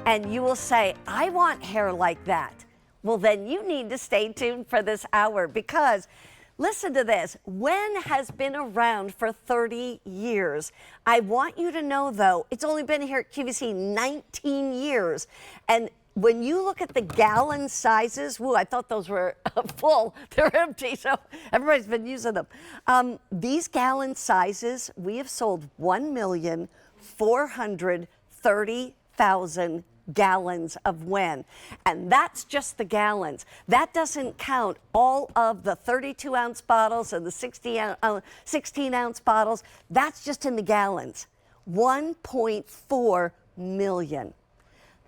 and you will say, I want hair like that. Well, then you need to stay tuned for this hour because listen to this. WEN has been around for 30 years. I want you to know, though, it's only been here at QVC 19 years. And when you look at the gallon sizes, woo, I thought those were full. They're empty, so everybody's been using them. These gallon sizes, we have sold 1,430,000 gallons of WEN, and that's just the gallons. That doesn't count all of the 32-ounce bottles and the 16-ounce bottles. That's just in the gallons. 1.4 million.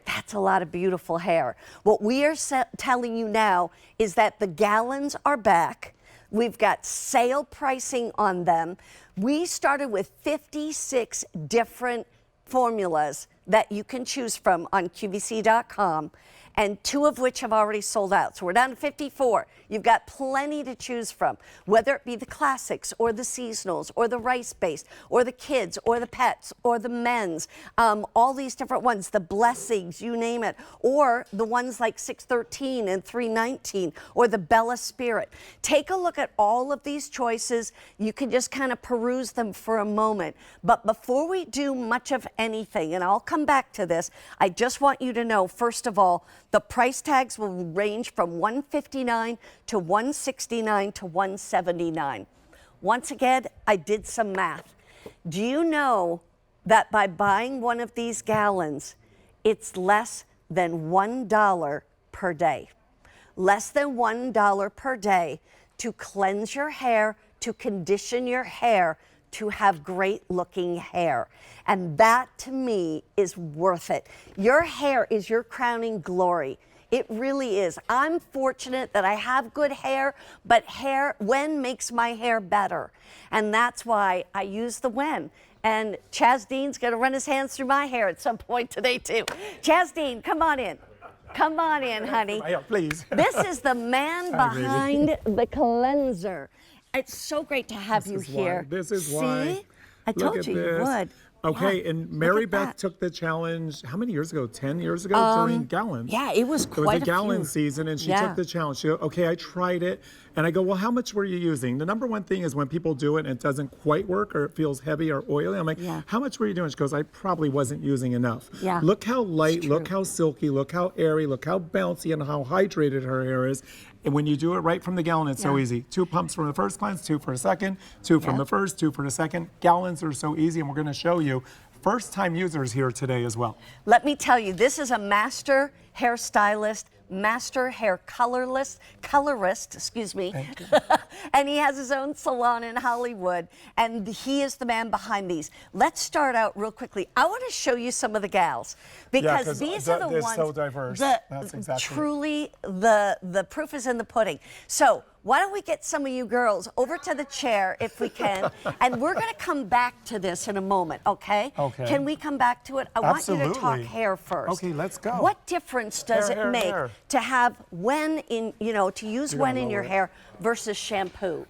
That's a lot of beautiful hair. What we are telling you now is that the gallons are back. We've got sale pricing on them. We started with 56 different formulas that you can choose from on QVC.com, and 2 of which have already sold out. So we're down to 54. You've got plenty to choose from, whether it be the classics or the seasonals or the rice-based or the kids or the pets or the men's, all these different ones, the blessings, you name it, or the ones like 613 and 319 or the Bella Spirit. Take a look at all of these choices. You can just kind of peruse them for a moment. But before we do much of anything, and I'll come back to this, I just want you to know, first of all, the price tags will range from $159 to $169 to $179. Once again, I did some math. Do you know that by buying one of these gallons, it's less than $1 per day? Less than $1 per day to cleanse your hair, to condition your hair, to have great looking hair. And that to me is worth it. Your hair is your crowning glory. It really is. I'm fortunate that I have good hair, but WEN makes my hair better. And that's why I use the WEN. And Chaz Dean's gonna run his hands through my hair at some point today too. Chaz Dean, come on in. Come on in, honey. Yeah, please. This is the man behind the cleanser. It's so great to have you here. This is why. See? I told you you would. Okay, Yeah, and Mary Beth took the challenge, how many years ago? 10 years ago during gallons? Yeah, it was quite a few. It was a gallon season, and she took the challenge. She goes, okay, I tried it. And I go, well, how much were you using? The number one thing is when people do it and it doesn't quite work or it feels heavy or oily. I'm like, how much were you doing? She goes, I probably wasn't using enough. Yeah. Look how light, look how silky, look how airy, look how bouncy and how hydrated her hair is. And when you do it right from the gallon, it's so easy. 2 pumps from the first cleanse, 2 for a second, 2 from the first, 2 for the second. Gallons are so easy, and we're gonna show you first-time users here today as well. Let me tell you, this is a master hairstylist, master hair colorist, excuse me. Thank you. And he has his own salon in Hollywood, and he is the man behind these. Let's start out real quickly. I want to show you some of the gals because these are the ones. They're so diverse. That's exactly. Truly, the proof is in the pudding. So why don't we get some of you girls over to the chair if we can, and we're going to come back to this in a moment, okay? Okay. Can we come back to it? I want you to talk hair first. Okay, let's go. What difference does it make to have WEN in, to use WEN in your hair versus shampoo?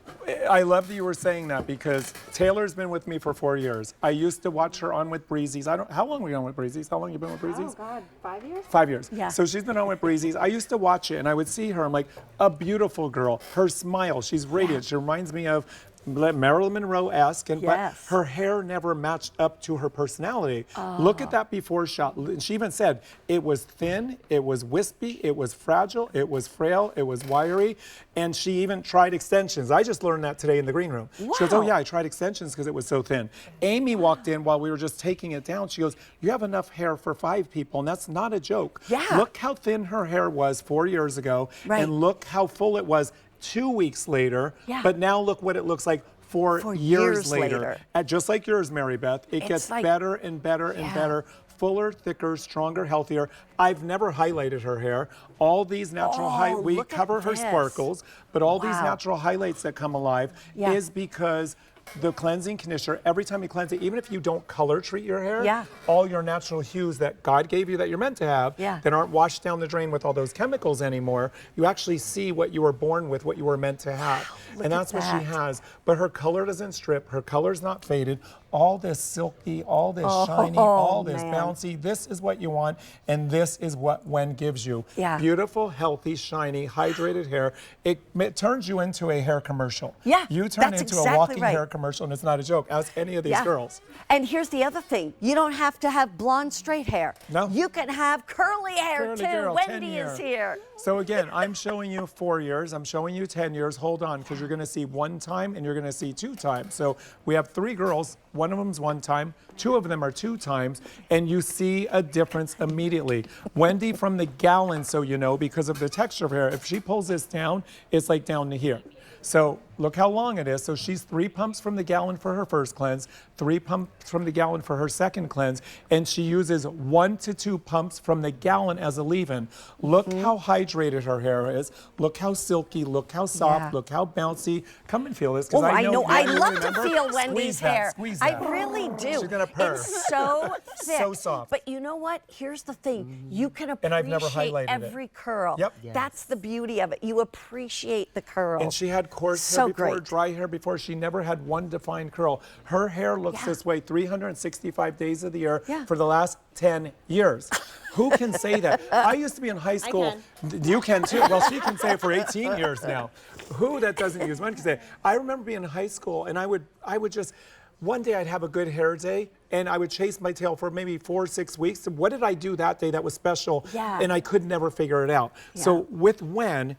I love that you were saying that because Taylor's been with me for 4 years. I used to watch her on with Breezy's. How long were you on with Breezy's? How long have you been with Breezy's? Oh God, 5 years? 5 years. Yeah. So she's been on with Breezy's. I used to watch it and I would see her. I'm like, a beautiful girl. Her smile, she's radiant. She reminds me of Marilyn Monroe-esque, but her hair never matched up to her personality. Look at that before shot. And she even said it was thin, it was wispy, it was fragile, it was frail, it was wiry, and she even tried extensions. I just learned that today in the green room. Wow. She goes, oh yeah, I tried extensions because it was so thin. Amy walked in while we were just taking it down. She goes, you have enough hair for 5 people, and that's not a joke. Yeah. Look how thin her hair was 4 years ago, and look how full it was 2 weeks later, but now look what it looks like 4 years later. And just like yours, Mary Beth, it gets better and better and better, fuller, thicker, stronger, healthier. I've never highlighted her hair. All these natural we cover her sparkles, but all these natural highlights that come alive is because the cleansing conditioner, every time you cleanse it, even if you don't color treat your hair, all your natural hues that God gave you that you're meant to have, that aren't washed down the drain with all those chemicals anymore, you actually see what you were born with, what you were meant to have. And that's what she has. But her color doesn't strip, her color's not faded. all this silky, all this shiny, all this bouncy. This is what you want, and this is what WEN gives you. Yeah. Beautiful, healthy, shiny, hydrated hair. It turns you into a hair commercial. Yeah, you turn that's into exactly a walking right. hair commercial, and it's not a joke. Ask any of these girls. And here's the other thing. You don't have to have blonde, straight hair. No. You can have curly hair, Curly too. girl, Wendy is here. So again, I'm showing you 4 years. I'm showing you 10 years. Hold on, because you're going to see 1 time and you're going to see 2 times. So we have 3 girls. 1 of them's 1 time. 2 of them are 2 times. And you see a difference immediately. Wendy from the gallon, so you know, because of the texture of hair, if she pulls this down, it's like down to here. So look how long it is. So she's 3 pumps from the gallon for her first cleanse, 3 pumps from the gallon for her second cleanse, and she uses 1 to 2 pumps from the gallon as a leave-in. Look how hydrated her hair is. Look how silky. Look how soft. Look how bouncy. Come and feel this. Oh, I know. I love to feel Wendy's hair. Squeeze that. I really do. She's gonna purr. It's so thick. So soft. But you know what? Here's the thing. You can And I've never appreciate highlighted every curl. Yep. That's the beauty of it. You appreciate the curl. And she had coarse hair before, dry hair before. She never had one defined curl. Her hair looks this way 365 days of the year for the last 10 years. Who can say that? I used to be in high school. You can too. Well, she can say it for 18 years now. Who that doesn't use one can say it. I remember being in high school, and I would just, one day I'd have a good hair day, and I would chase my tail for maybe 4 or 6 weeks. What did I do that day that was special? And I could never figure it out. So with WEN,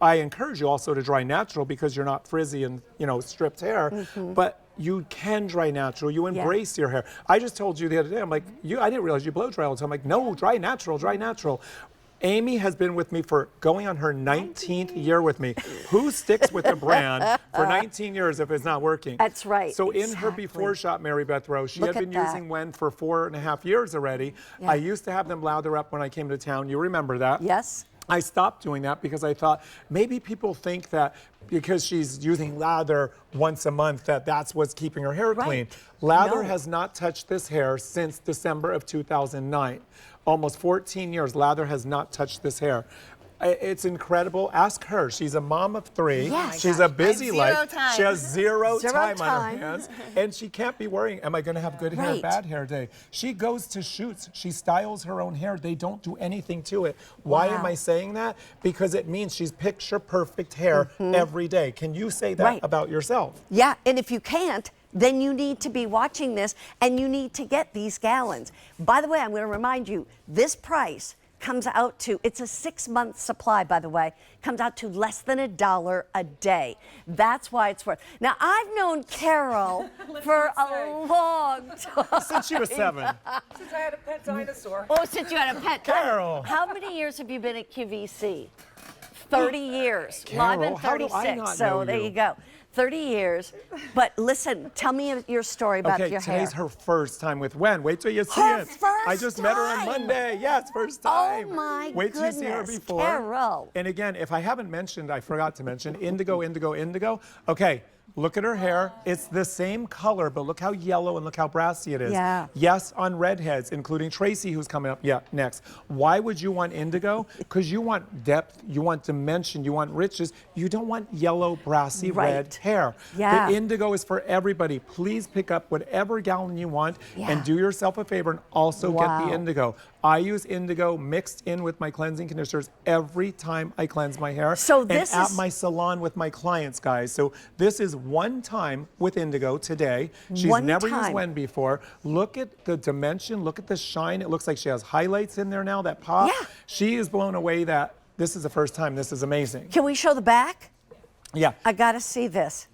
I encourage you also to dry natural because you're not frizzy and, you know, stripped hair, but you can dry natural. You embrace your hair. I just told you the other day, I'm like, I didn't realize you blow dry all the time. I'm like, no, dry natural, dry natural. Amy has been with me for going on her 19th year with me. Who sticks with the brand for 19 years if it's not working? That's right. So in her before shop, Mary Beth Rose, she had been using WEN for 4.5 years already. I used to have them lather up when I came to town. You remember that? Yes. I stopped doing that because I thought maybe people think that because she's using lather once a month that that's what's keeping her hair clean. Lather has not touched this hair since December of 2009. Almost 14 years, lather has not touched this hair. It's incredible. Ask her. She's a mom of 3. Yes. She's a busy life. Time. She has zero time on her hands. And she can't be worrying, am I going to have good hair, bad hair day? She goes to shoots. She styles her own hair. They don't do anything to it. Why am I saying that? Because it means she's picture perfect hair every day. Can you say that about yourself? Yeah, and if you can't, then you need to be watching this and you need to get these gallons. By the way, I'm going to remind you, this price comes out to, it's a 6-month supply, by the way, comes out to less than $1 a day. That's why it's worth. Now, I've known Carol for a long time. Since she was 7. Since I had a pet dinosaur. Oh, since you had a pet. Carol. How many years have you been at QVC? 30 years. Carol, well, I've been how do 36, I not so know there you? you go. 30 years. But listen, tell me your story about your hair. Okay, today's her first time with WEN. Wait till you see Her it. first I just met her on time. Monday. Yes, first time. Oh my Wait till you see her goodness, before. Carol. And again, if I haven't mentioned, I forgot to mention, Indigo, Indigo, Indigo. Okay. Look at her hair. It's the same color, but look how yellow and look how brassy it is. Yeah. Yes, on redheads, including Tracy, who's coming up next. Why would you want indigo? Because you want depth, you want dimension, you want riches. You don't want yellow, brassy, red hair. Yeah. The indigo is for everybody. Please pick up whatever gallon you want and do yourself a favor and also get the indigo. I use indigo mixed in with my cleansing conditioners every time I cleanse my hair. So this and at my salon with my clients, guys. So this is 1 time with indigo today. She's never used WEN before. Look at the dimension. Look at the shine. It looks like she has highlights in there now that pop. Yeah. She is blown away that this is the first time. This is amazing. Can we show the back? Yeah. I got to see this.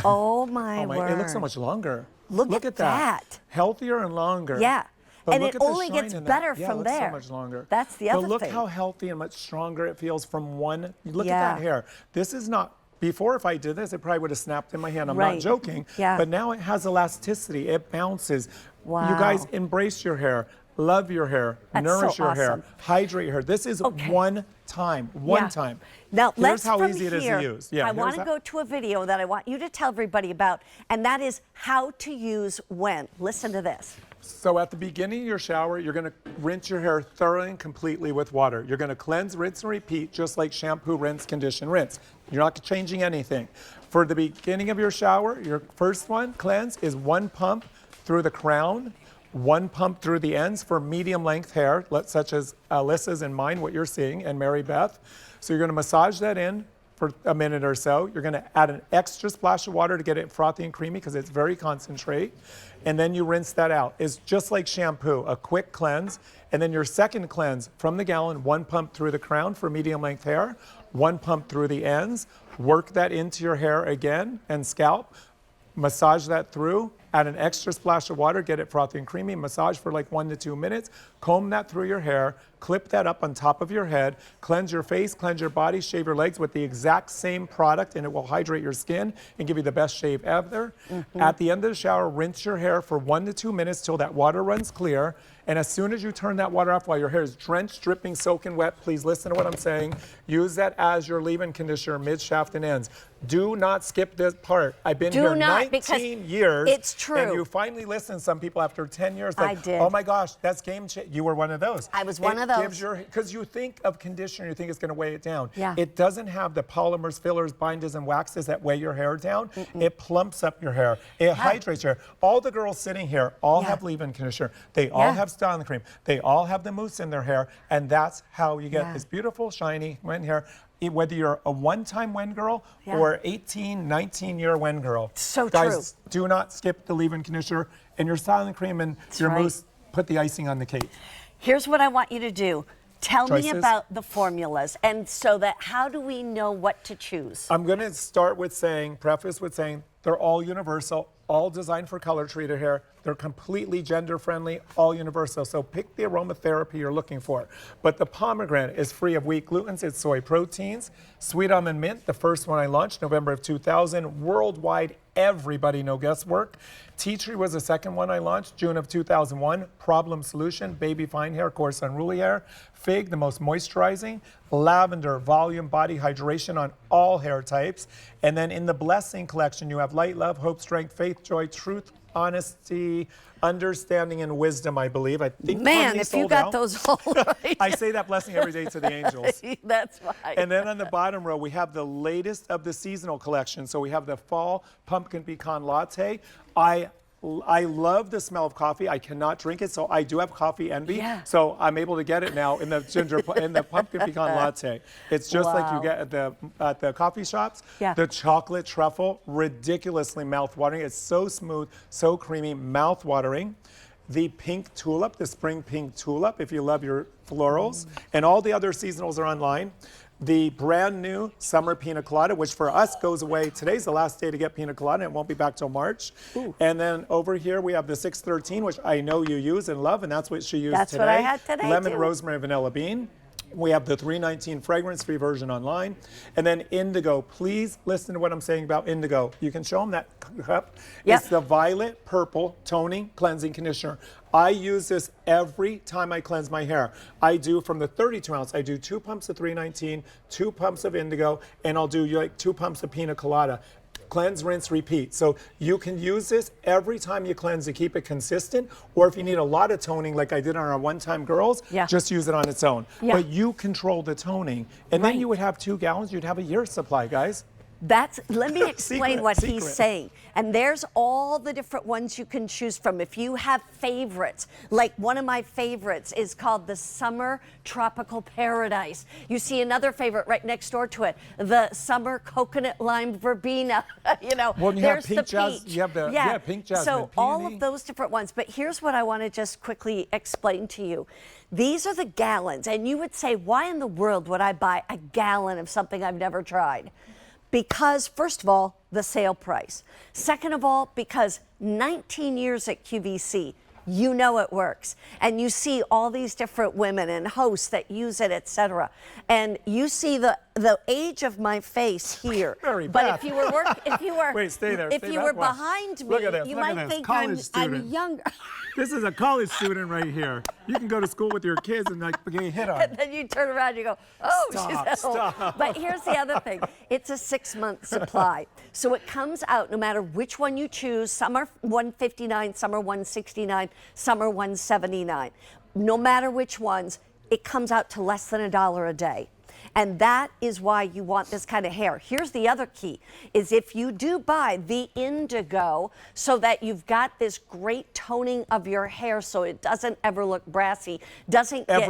Oh my word. It looks so much longer. Look at that. Healthier and longer. Yeah. But and look it at the only shine gets in that. better Yeah, from it looks there. so much longer. That's the other But look thing. how healthy and much stronger it feels from one. Look at that hair. This is not, before if I did this, it probably would have snapped in my hand. I'm not joking. Yeah. But now it has elasticity. It bounces. Wow. You guys embrace your hair. Love your hair. That's nourish so your hair. awesome. Hydrate your hair. This is 1 time. One time. Now, here's how easy it is to use. Yeah, I want to go to a video that I want you to tell everybody about, and that is how to use WEN. Listen to this. So at the beginning of your shower, you're going to rinse your hair thoroughly and completely with water. You're going to cleanse, rinse, and repeat, just like shampoo, rinse, condition, rinse. You're not changing anything. For the beginning of your shower, your first one, cleanse, is 1 pump through the crown, 1 pump through the ends for medium length hair, such as Alyssa's and mine, what you're seeing, and Mary Beth. So you're going to massage that in for a minute or so. You're going to add an extra splash of water to get it frothy and creamy because it's very concentrate. And then you rinse that out. It's just like shampoo, a quick cleanse. And then your second cleanse from the gallon, 1 pump through the crown for medium length hair, 1 pump through the ends. Work that into your hair again and scalp. Massage that through. Add an extra splash of water, get it frothy and creamy, massage for like 1 to 2 minutes, comb that through your hair, clip that up on top of your head, cleanse your face, cleanse your body, shave your legs with the exact same product, and it will hydrate your skin and give you the best shave ever. At the end of the shower, rinse your hair for 1 to 2 minutes till that water runs clear. And as soon as you turn that water off while your hair is drenched, dripping, soaking wet, please listen to what I'm saying. Use that as your leave-in conditioner, mid-shaft and ends. Do not skip this part. I've been here 19 years. It's true. And you finally listen. Some people after 10 years, like, I did. oh my gosh, that's game changer. You were one of those. I was one of those. Because you think of conditioner, you think it's going to weigh it down. Yeah. It doesn't have the polymers, fillers, binders, and waxes that weigh your hair down. It plumps up your hair. It hydrates your hair. All the girls sitting here all have leave-in conditioner. They all have styling cream. They all have the mousse in their hair. And that's how you get this beautiful, shiny, WEN hair. Whether you're a one-time WEN girl or 18, 19-year WEN girl. So Guys, do not skip the leave-in conditioner and your styling cream and your mousse. Put the icing on the cake. Here's what I want you to do. Tell me about the formulas, and so that how do we know what to choose? I'm going to start with saying, preface with saying, they're all universal, all designed for color-treated hair. They're completely gender-friendly, all universal. So pick the aromatherapy you're looking for. But the pomegranate is free of wheat glutens, it's soy proteins. Sweet almond mint, the first one I launched, November of 2000. Worldwide, everybody, no guesswork. Tea tree was the second one I launched, June of 2001. Problem solution, baby fine hair, coarse unruly hair. Fig, the most moisturizing. Lavender, volume, body hydration on all hair types. And then in the blessing collection, you have light, love, hope, strength, faith, joy, truth, honesty, understanding, and wisdom, I believe. I think Man, if you got those all right. I say that blessing every day to the angels. That's right. And then on the bottom row, we have the latest of the seasonal collection. So we have the fall pumpkin pecan latte. I love the smell of coffee. I cannot drink it, so I do have coffee envy. Yeah. So I'm able to get it now in the pumpkin pecan latte. It's just like you get at the coffee shops. Yeah. The chocolate truffle, ridiculously mouth-watering. It's so smooth, so creamy, mouth-watering. The pink tulip, the spring pink tulip, if you love your florals. And all the other seasonals are online. The brand new summer pina colada, which for us goes away. Today's the last day to get pina colada. It won't be back till March. Ooh. And then over here we have the 613, which I know you use and love, and that's what she used today. That's what I had today, Lemon, too. rosemary, vanilla bean. We have the 319 fragrance-free version online. And then Indigo. Please listen to what I'm saying about Indigo. You can show them that cup. Yep. It's the violet purple toning cleansing conditioner. I use this every time I cleanse my hair. I do from the 32 ounce, I do 2 pumps of 319, 2 pumps of Indigo, and I'll do like 2 pumps of pina colada. Cleanse, rinse, repeat. So you can use this every time you cleanse to keep it consistent, or if you need a lot of toning like I did on our one-time girls, just use it on its own. But you control the toning. And then you would have 2 gallons, you'd have a year's supply, guys. Let me explain what he's saying. And there's all the different ones you can choose from. If you have favorites, like one of my favorites is called the Summer Tropical Paradise. You see another favorite right next door to it, the Summer Coconut Lime Verbena. Well, you there's have pink the jazz, peach. you have the pink jasmine, So peony. all of those different ones. But here's what I want to just quickly explain to you. These are the gallons. And you would say, why in the world would I buy a gallon of something I've never tried? Because, first of all, the sale price. Second of all, because 19 years at QVC, you know it works. And you see all these different women and hosts that use it, etc. And you see the the age of my face here. Mary but Beth. if you were Wait, stay there. If Stay you that were way. behind me, Look at this, you look at might this. think College I'm student. younger. This is a college student right here. You can go to school with your kids and like get hit on. And then you turn around and you go, oh, Stop, she's at home. stop. But here's the other thing. It's a 6-month supply. So it comes out no matter which one you choose. Some are $159, some are $169, some are $179. No matter which ones, it comes out to less than $1 a day. And that is why you want this kind of hair. Here's the other key, is if you do buy the Indigo so that you've got this great toning of your hair so it doesn't ever look brassy, doesn't get